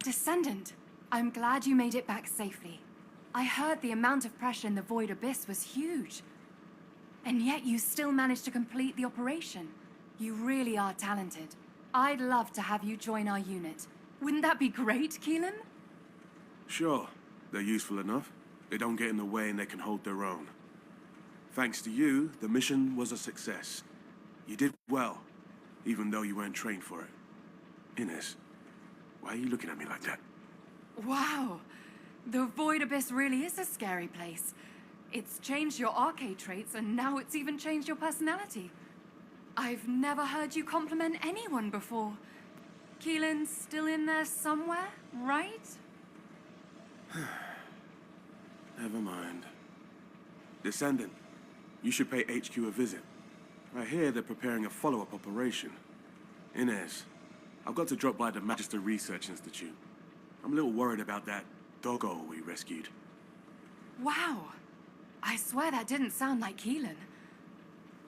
Descendant, I'm glad you made it back safely. I heard the amount of pressure in the Void Abyss was huge. And yet you still managed to complete the operation. You really are talented. I'd love to have you join our unit. Wouldn't that be great, Keelan? Sure. They're useful enough. They don't get in the way and they can hold their own. Thanks to you, the mission was a success. You did well, even though you weren't trained for it. Inez, why are you looking at me like that? Wow. The Void Abyss really is a scary place. It's changed your arcade traits, and now it's even changed your personality. I've never heard you compliment anyone before. Keelan's still in there somewhere, right? Never mind. Descendant, you should pay HQ a visit. I hear they're preparing a follow-up operation. Inez, I've got to drop by the Magister Research Institute. I'm a little worried about that doggo we rescued. Wow. I swear that didn't sound like Keelan.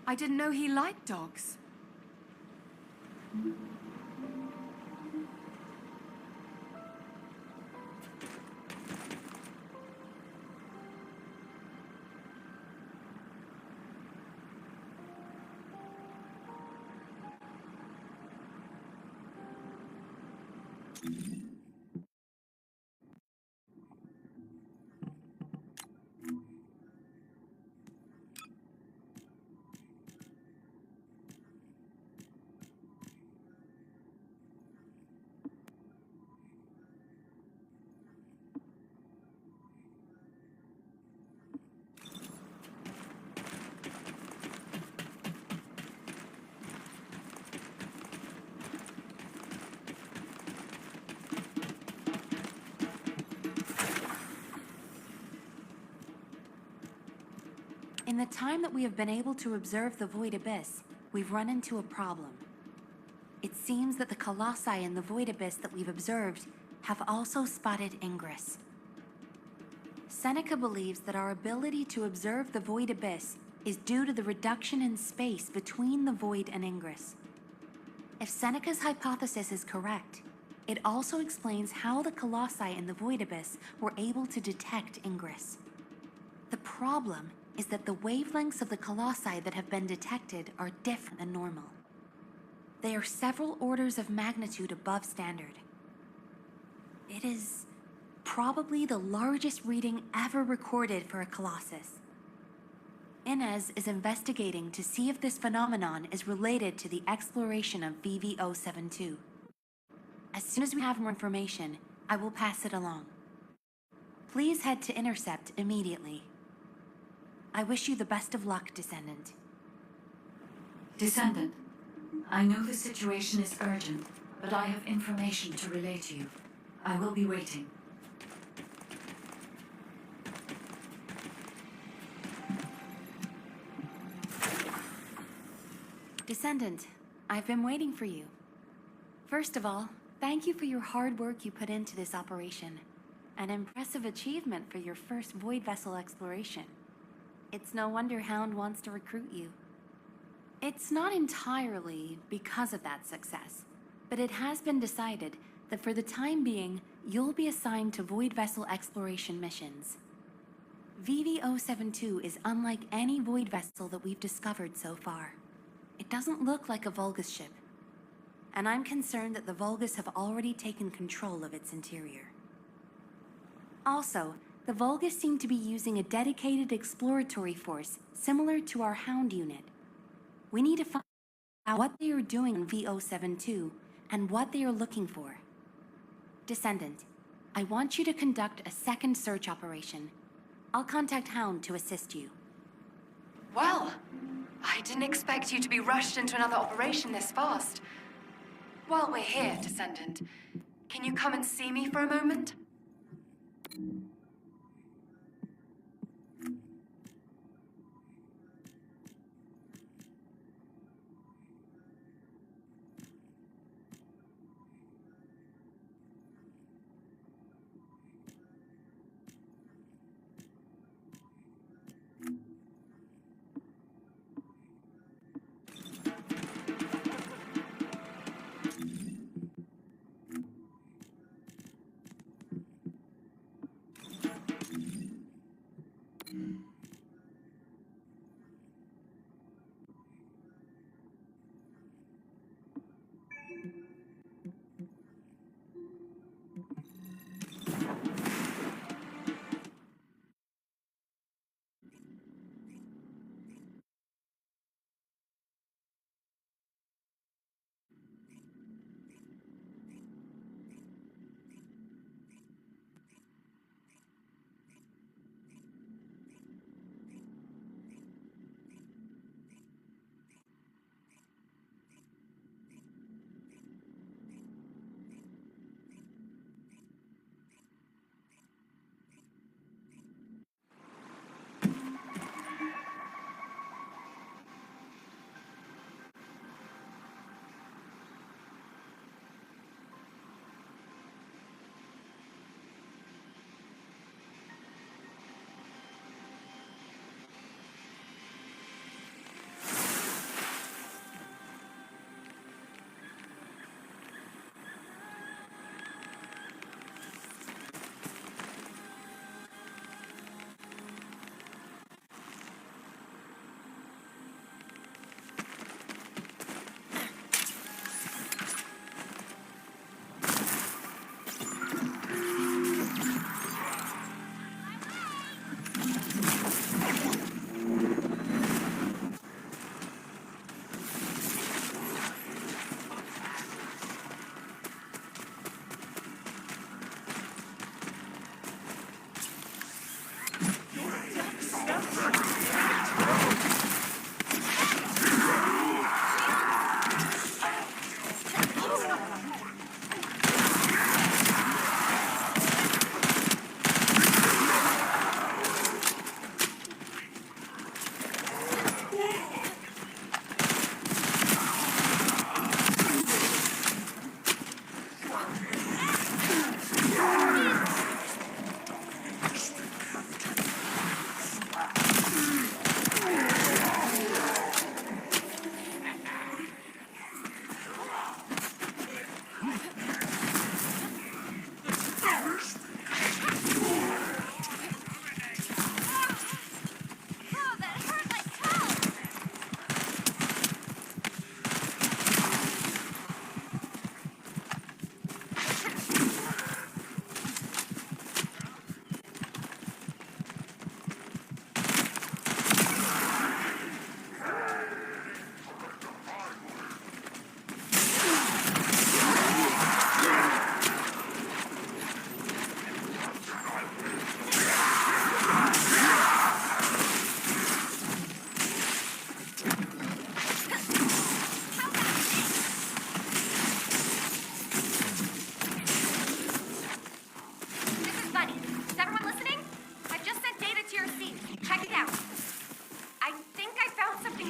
I didn't know he liked dogs. In the time that we have been able to observe the Void Abyss, we've run into a problem. It seems that the Colossi in the Void Abyss that we've observed have also spotted Ingress. Seneca believes that our ability to observe the Void Abyss is due to the reduction in space between the Void and Ingress. If Seneca's hypothesis is correct, it also explains how the Colossi in the Void Abyss were able to detect Ingress. The problem is that the wavelengths of the Colossi that have been detected are different than normal. They are several orders of magnitude above standard. It is probably the largest reading ever recorded for a Colossus. Inez is investigating to see if this phenomenon is related to the exploration of VV-072. As soon as we have more information, I will pass it along. Please head to Intercept immediately. I wish you the best of luck, Descendant. Descendant, I know the situation is urgent, but I have information to relay to you. I will be waiting. Descendant, I've been waiting for you. First of all, thank you for your hard work you put into this operation. An impressive achievement for your first Void Vessel exploration. It's no wonder Hound wants to recruit you. It's not entirely because of that success, but it has been decided that for the time being, you'll be assigned to Void Vessel exploration missions. VV-072 is unlike any Void Vessel that we've discovered so far. It doesn't look like a Vulgus ship, and I'm concerned that the Vulgus have already taken control of its interior. Also, the Vulgus seem to be using a dedicated exploratory force similar to our Hound unit. We need to find out what they are doing in V-072 and what they are looking for. Descendant, I want you to conduct a second search operation. I'll contact Hound to assist you. Well, I didn't expect you to be rushed into another operation this fast. While we're here, Descendant, can you come and see me for a moment?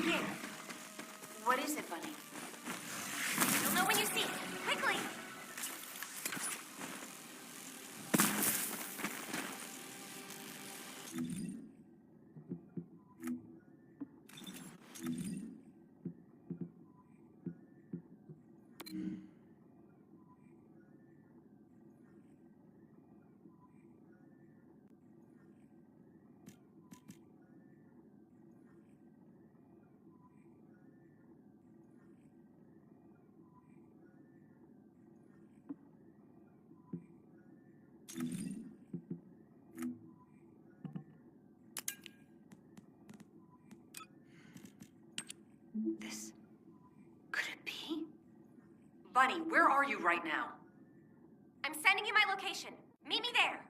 begin. What is it, Bunny? You'll know when you see it. Quickly! This... Could it be? Bunny, where are you right now? I'm sending you my location. Meet me there.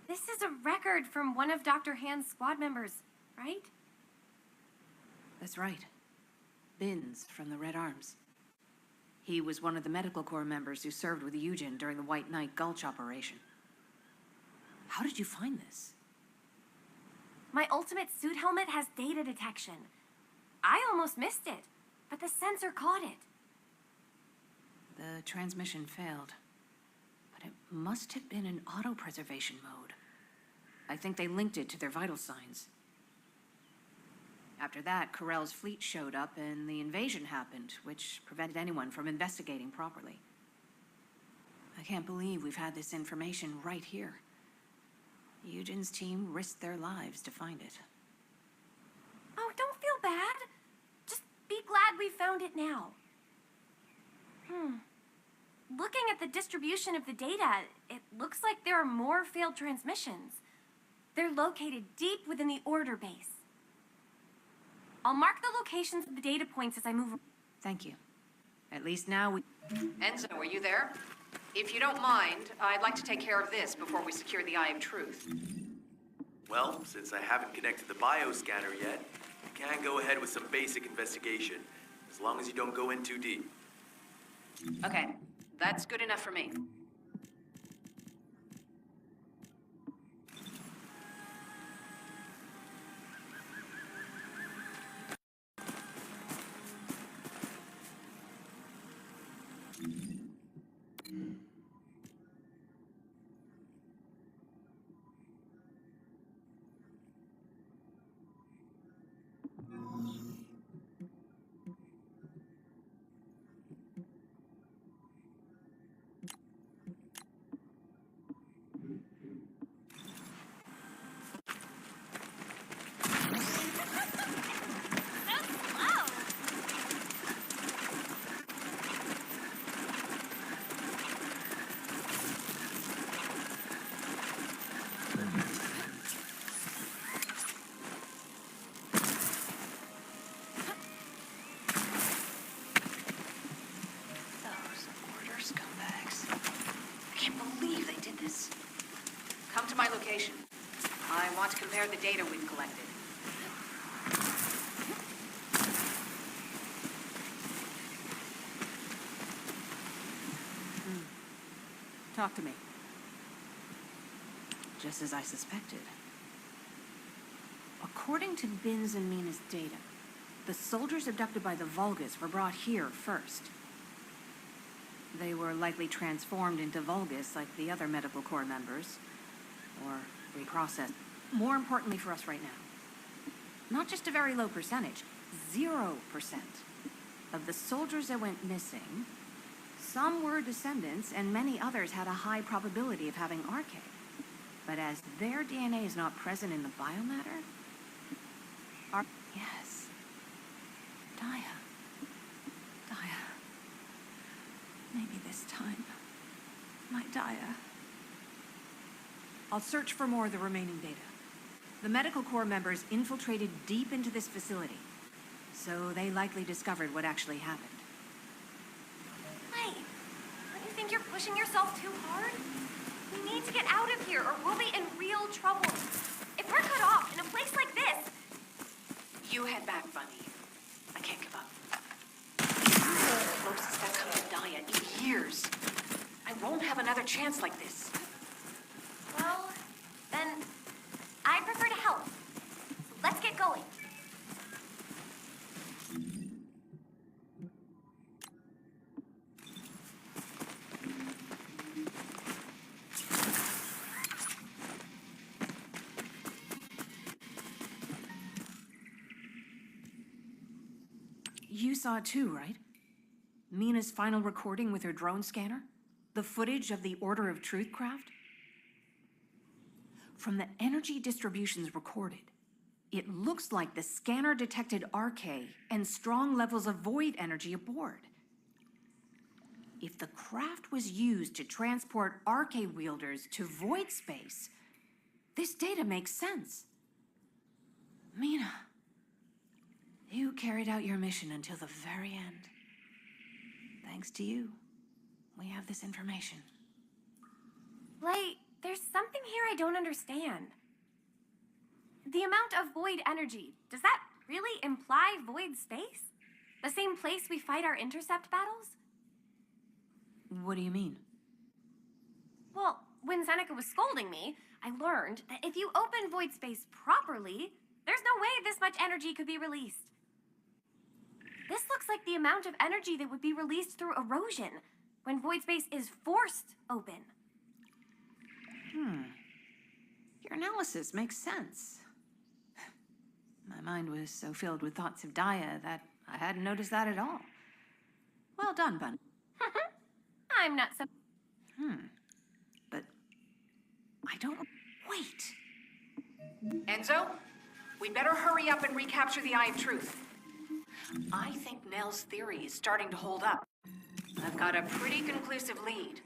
This is a record from one of Dr. Hand's squad members, right? That's right. Binns from the Red Arms. He was one of the medical corps members who served with Eugen during the White Knight Gulch operation. How did you find this? My ultimate suit helmet has data detection. I almost missed it, but the sensor caught it. The transmission failed, but it must have been in auto-preservation mode. I think they linked it to their vital signs. After that, Corell's fleet showed up and the invasion happened, which prevented anyone from investigating properly. I can't believe we've had this information right here. Eugen's team risked their lives to find it. Oh, don't feel bad. Just be glad we found it now. Looking at the distribution of the data, it looks like there are more failed transmissions. They're located deep within the order base. I'll mark the locations of the data points as I move. Thank you. At least now we... Enzo, are you there? If you don't mind, I'd like to take care of this before we secure the Eye of Truth. Well, since I haven't connected the bioscanner yet, you can go ahead with some basic investigation, as long as you don't go in too deep. Okay, that's good enough for me. Those order scumbags. I can't believe they did this. Come to my location. I want to compare the data we've collected. Talk to me. Just as I suspected. A According to Bin's and Mina's data, the soldiers abducted by the Vulgus were brought here first. They were likely transformed into Vulgus like the other medical corps members, or reprocessed. More importantly for us right now, not just a very low percentage, 0% of the soldiers that went missing, some were descendants and many others had a high probability of having RK. But as their DNA is not present in the biomatter, yes. Daya. Maybe this time. My Daya. I'll search for more of the remaining data. The medical corps members infiltrated deep into this facility, so they likely discovered what actually happened. Hey, don't you think you're pushing yourself too hard? We need to get out of here or we'll be in real trouble. If we're cut off in a place like this... You head back, Bunny. I can't give up. This is the closest I've come to Daya in years. I won't have another chance like this. Well, then I prefer to help. So let's get going. You saw it too, right? Mina's final recording with her drone scanner? The footage of the Order of Truth craft? From the energy distributions recorded, it looks like the scanner detected RK and strong levels of void energy aboard. If the craft was used to transport RK wielders to void space, this data makes sense. Mina, you carried out your mission until the very end. Thanks to you, we have this information. Blake, there's something here I don't understand. The amount of void energy, does that really imply void space? The same place we fight our intercept battles? What do you mean? Well, when Seneca was scolding me, I learned that if you open void space properly, there's no way this much energy could be released. This looks like the amount of energy that would be released through erosion when void space is forced open. Your analysis makes sense. My mind was so filled with thoughts of Daya that I hadn't noticed that at all. Well done, Bun. I'm not so... But I don't... Wait. Enzo, we'd better hurry up and recapture the Eye of Truth. I think Nell's theory is starting to hold up. I've got a pretty conclusive lead.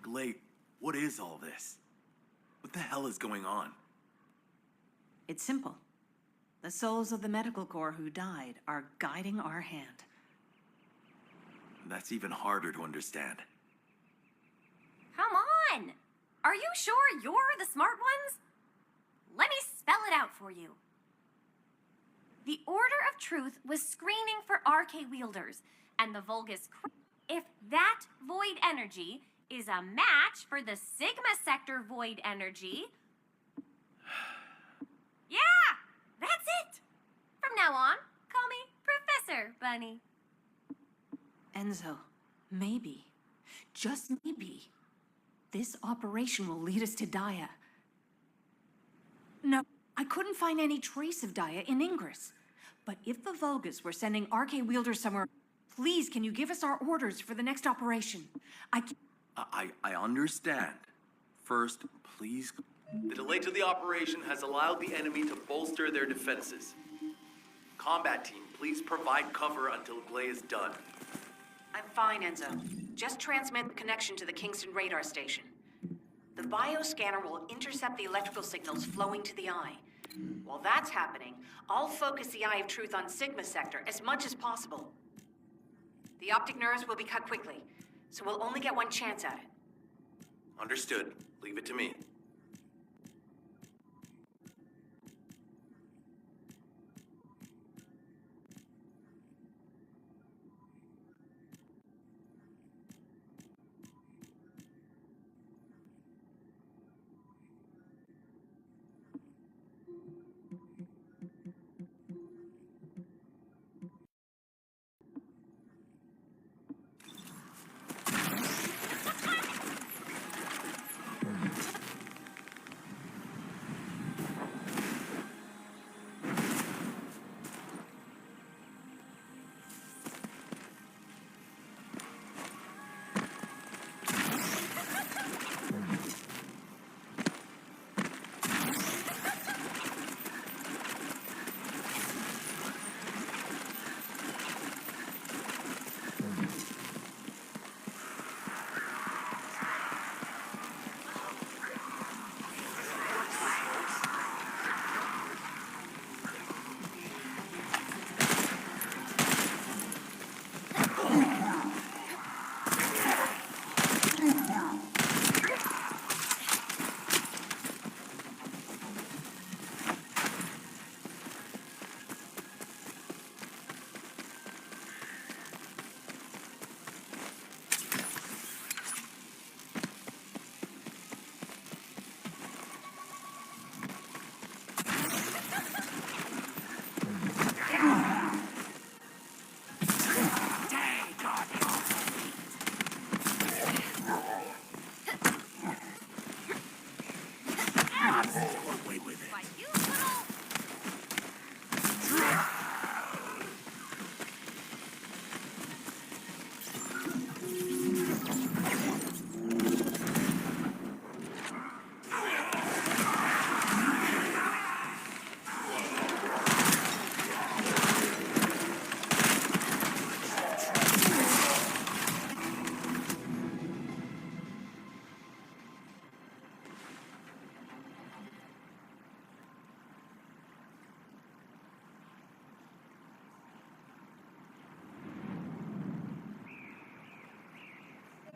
Glade, what is all this? What the hell is going on? It's simple. The souls of the medical corps who died are guiding our hand. That's even harder to understand. Come on! Are you sure you're the smart ones? Let me spell it out for you. The Order of Truth was screening for RK wielders, and the Vulgus... If that void energy is a match for the Sigma sector void energy... Yeah! That's it! From now on, call me Professor Bunny. Enzo, maybe, just maybe, this operation will lead us to Daya. No, I couldn't find any trace of Daya in Ingress. But if the Vulgus were sending RK wielders somewhere, please, can you give us our orders for the next operation? I understand. First, please... The delay to the operation has allowed the enemy to bolster their defenses. Combat team, please provide cover until Glay is done. I'm fine, Enzo. Just transmit the connection to the Kingston radar station. The bioscanner will intercept the electrical signals flowing to the eye. While that's happening, I'll focus the Eye of Truth on Sigma Sector as much as possible. The optic nerves will be cut quickly, so we'll only get one chance at it. Understood. Leave it to me.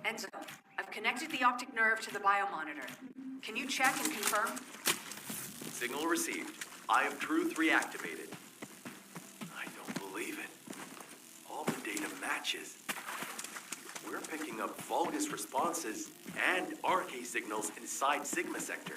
Enzo, I've connected the optic nerve to the biomonitor. Can you check and confirm? Signal received. Eye of Truth reactivated. I don't believe it. All the data matches. We're picking up Vulgus responses and RK signals inside Sigma Sector.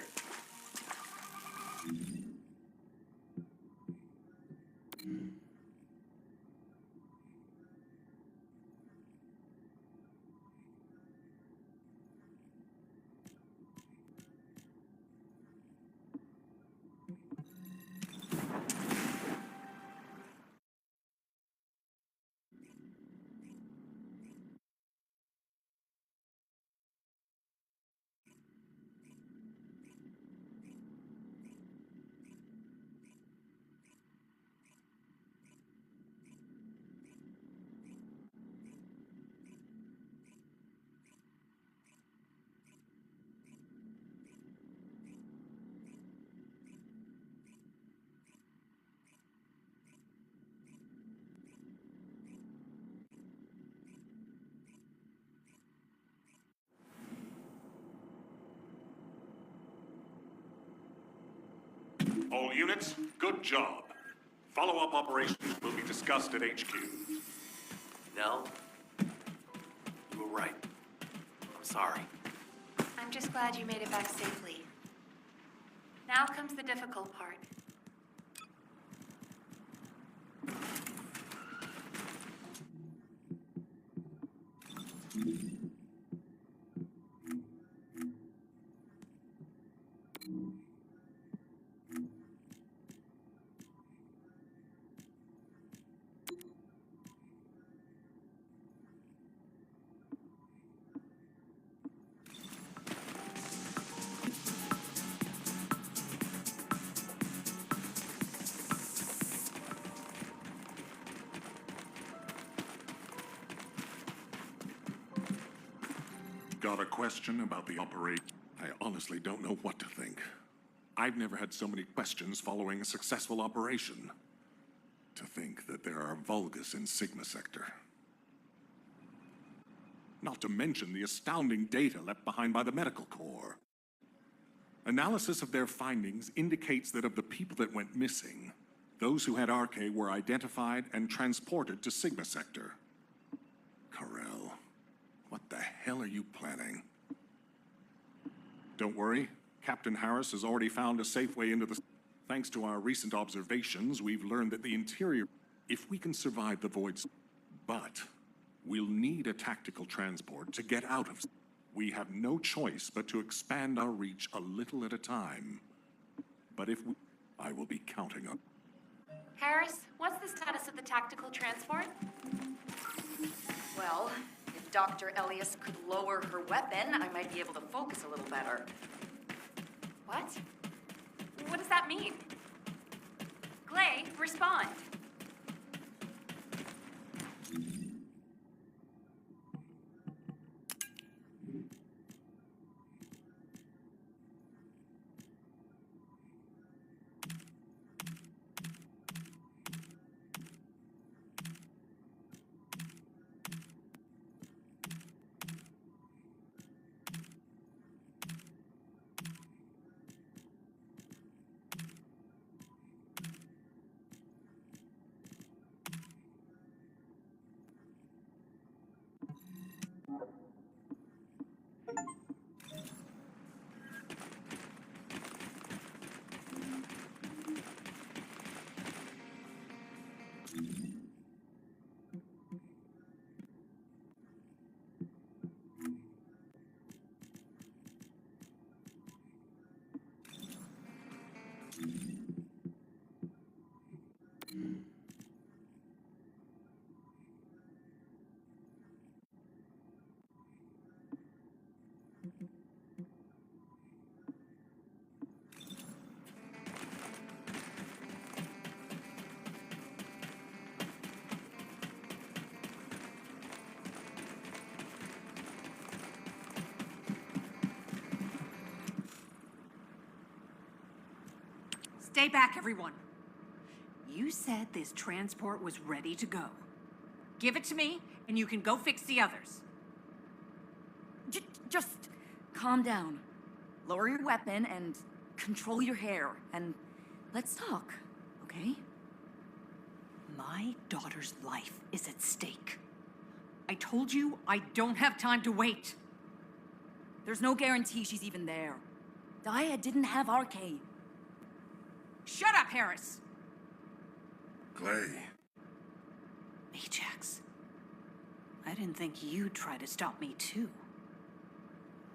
All units, good job. Follow-up operations will be discussed at HQ. Nell, you were right. I'm sorry. I'm just glad you made it back safely. Now comes the difficult part. Got a question about the operation? I honestly don't know what to think. I've never had so many questions following a successful operation. To think that there are Vulgus in Sigma Sector. Not to mention the astounding data left behind by the Medical Corps. Analysis of their findings indicates that of the people that went missing, those who had RK were identified and transported to Sigma Sector. Carell, what the hell are you planning? Don't worry, Captain Harris has already found a safe way into the... Thanks to our recent observations, we've learned that the interior... If we can survive the voids... But we'll need a tactical transport to get out of... We have no choice but to expand our reach a little at a time. But if we... I will be counting on... Harris, what's the status of the tactical transport? Well, if Dr. Elias could lower her weapon, I might be able to focus a little better. What? What does that mean? Glay, respond. Stay back, everyone. You said this transport was ready to go. Give it to me, and you can go fix the others. Just calm down. Lower your weapon and control your hair, and let's talk, okay? My daughter's life is at stake. I told you I don't have time to wait. There's no guarantee she's even there. Daya didn't have RK. Shut up, Harris! Glay. Ajax. I didn't think you'd try to stop me, too.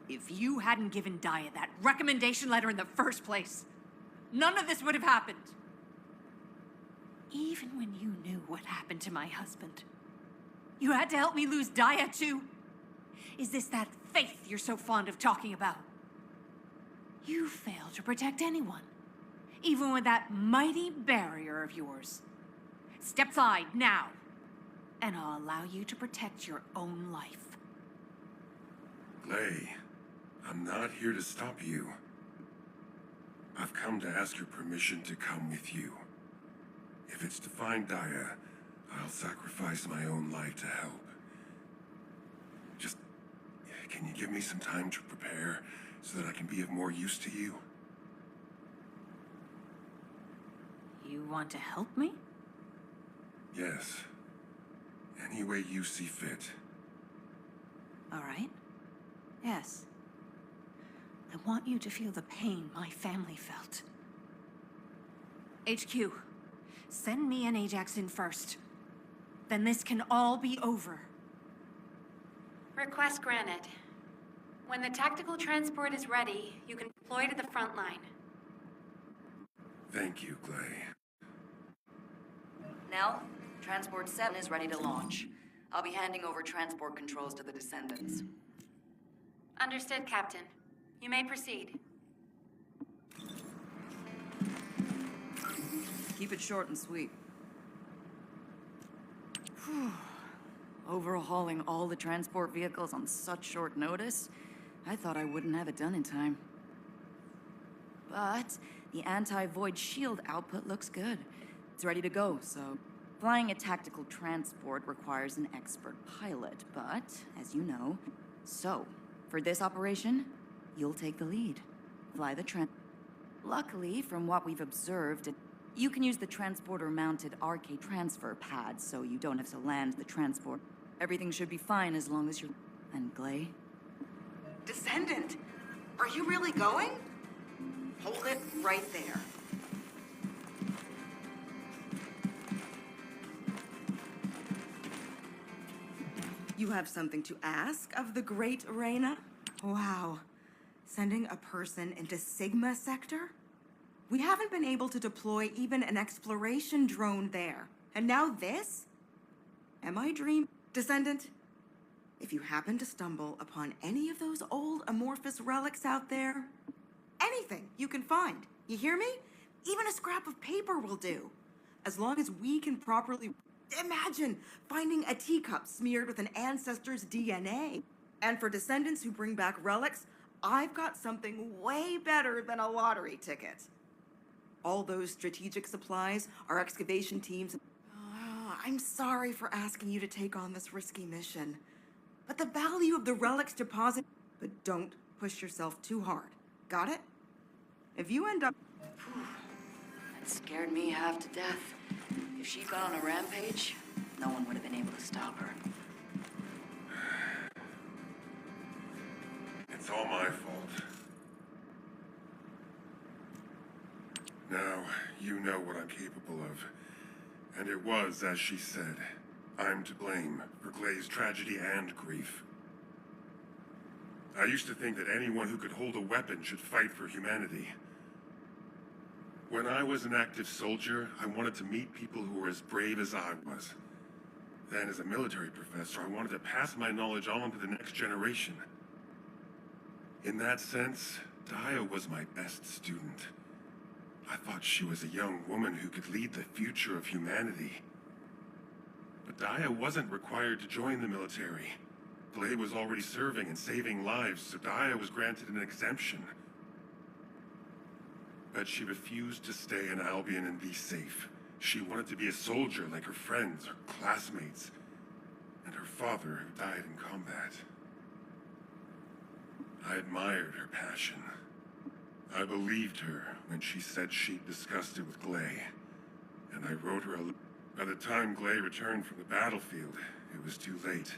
If you hadn't given Daya that recommendation letter in the first place, none of this would have happened. Even when you knew what happened to my husband, you had to help me lose Daya, too. Is this that faith you're so fond of talking about? You failed to protect anyone, even with that mighty barrier of yours. Step aside now, and I'll allow you to protect your own life. Glay, I'm not here to stop you. I've come to ask your permission to come with you. If it's to find Daya, I'll sacrifice my own life to help. Just, can you give me some time to prepare so that I can be of more use to you? You want to help me? Yes. Any way you see fit. All right. Yes. I want you to feel the pain my family felt. HQ, send me and Ajax in first. Then this can all be over. Request granted. When the tactical transport is ready, you can deploy to the front line. Thank you, Glay. Nell, Transport 7 is ready to launch. I'll be handing over transport controls to the descendants. Understood, Captain. You may proceed. Keep it short and sweet. Overhauling all the transport vehicles on such short notice? I thought I wouldn't have it done in time. But the anti-void shield output looks good. It's ready to go, so... Flying a tactical transport requires an expert pilot, but, as you know... So, for this operation, you'll take the lead. Fly the Luckily, from what we've observed, you can use the transporter-mounted RK transfer pad, so you don't have to land the transport. Everything should be fine as long as you're... And Glay? Descendant, are you really going? Hold it right there. You have something to ask of the great Reyna? Wow. Sending a person into Sigma sector? We haven't been able to deploy even an exploration drone there. And now this? Am I dreaming? Descendant, if you happen to stumble upon any of those old amorphous relics out there, anything you can find, you hear me? Even a scrap of paper will do. As long as we can properly... Imagine finding a teacup smeared with an ancestor's DNA. And for descendants who bring back relics, I've got something way better than a lottery ticket. All those strategic supplies, our excavation teams... I'm sorry for asking you to take on this risky mission. But the value of the relics deposit... But don't push yourself too hard. Got it? If you end up... That scared me half to death. If she'd gone on a rampage, no one would have been able to stop her. It's all my fault. Now, you know what I'm capable of. And it was, as she said, I'm to blame for Glay's tragedy and grief. I used to think that anyone who could hold a weapon should fight for humanity. When I was an active soldier, I wanted to meet people who were as brave as I was. Then, as a military professor, I wanted to pass my knowledge on to the next generation. In that sense, Daya was my best student. I thought she was a young woman who could lead the future of humanity. But Daya wasn't required to join the military. Glay was already serving and saving lives, so Daya was granted an exemption. But she refused to stay in Albion and be safe. She wanted to be a soldier like her friends, her classmates, and her father who died in combat. I admired her passion. I believed her when she said she'd discussed it with Glay, and I wrote her a letter. By the time Glay returned from the battlefield, it was too late.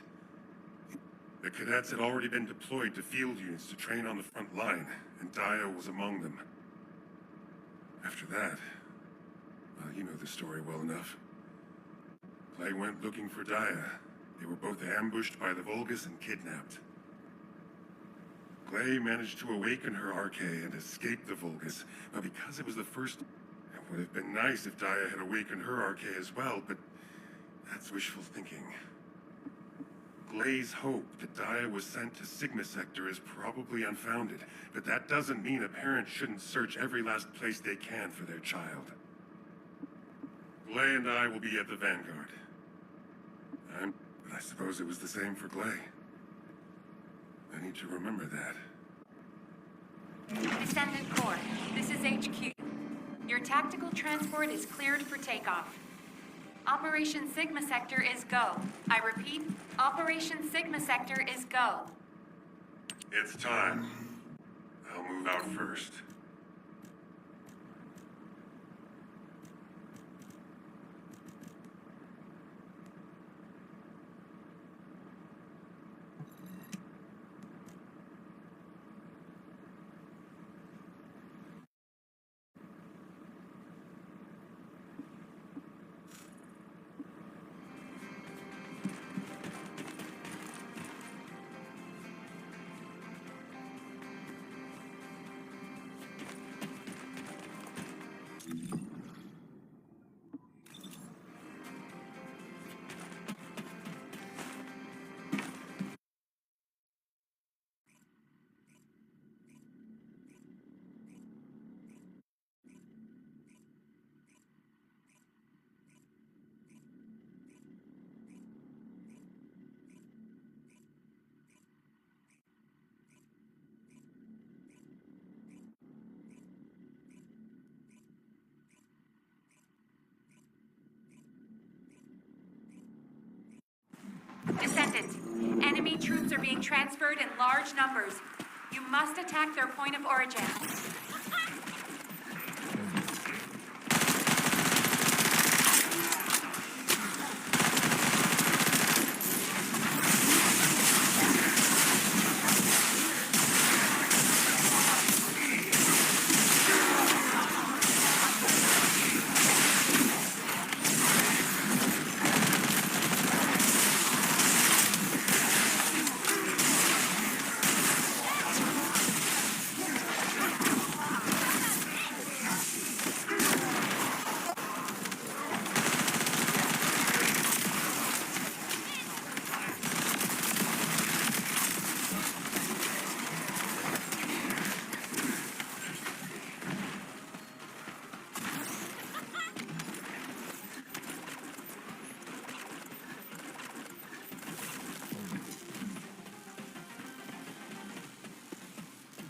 The cadets had already been deployed to field units to train on the front line, and Daya was among them. After that, well, you know the story well enough. Glay went looking for Daya. They were both ambushed by the Vulgus and kidnapped. Glay managed to awaken her RK and escape the Vulgus, but because it was the first... It would have been nice if Daya had awakened her RK as well, but that's wishful thinking. Glay's hope that Daya was sent to Sigma Sector is probably unfounded, but that doesn't mean a parent shouldn't search every last place they can for their child. Glay and I will be at the Vanguard. But I suppose it was the same for Glay. I need to remember that. Descendant Corps, this is HQ. Your tactical transport is cleared for takeoff. Operation Sigma Sector is go. I repeat, Operation Sigma Sector is go. It's time. I'll move out first. Descendant, enemy troops are being transferred in large numbers. You must attack their point of origin.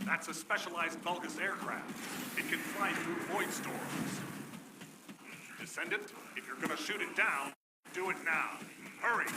That's a specialized Vulgus aircraft. It can fly through void storms. Descendant, if you're gonna shoot it down, do it now. Hurry!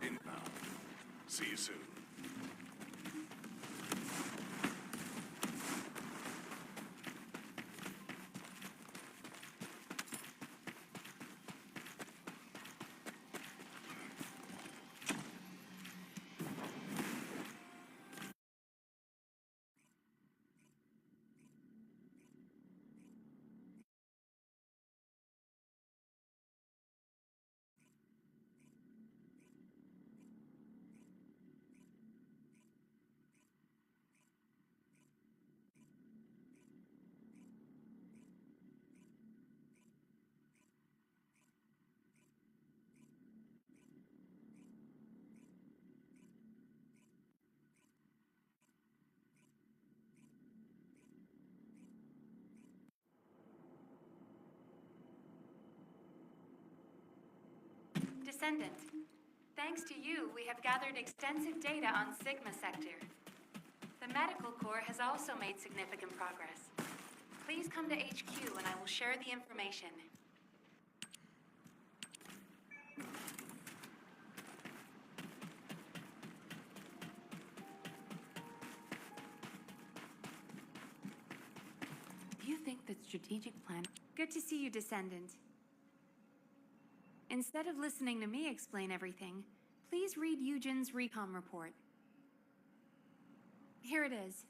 Inbound. See you soon. Descendant, thanks to you, we have gathered extensive data on Sigma Sector. The Medical Corps has also made significant progress. Please come to HQ and I will share the information. Do you think that strategic plan... Good to see you, Descendant. Instead of listening to me explain everything, please read Eugen's recon report. Here it is.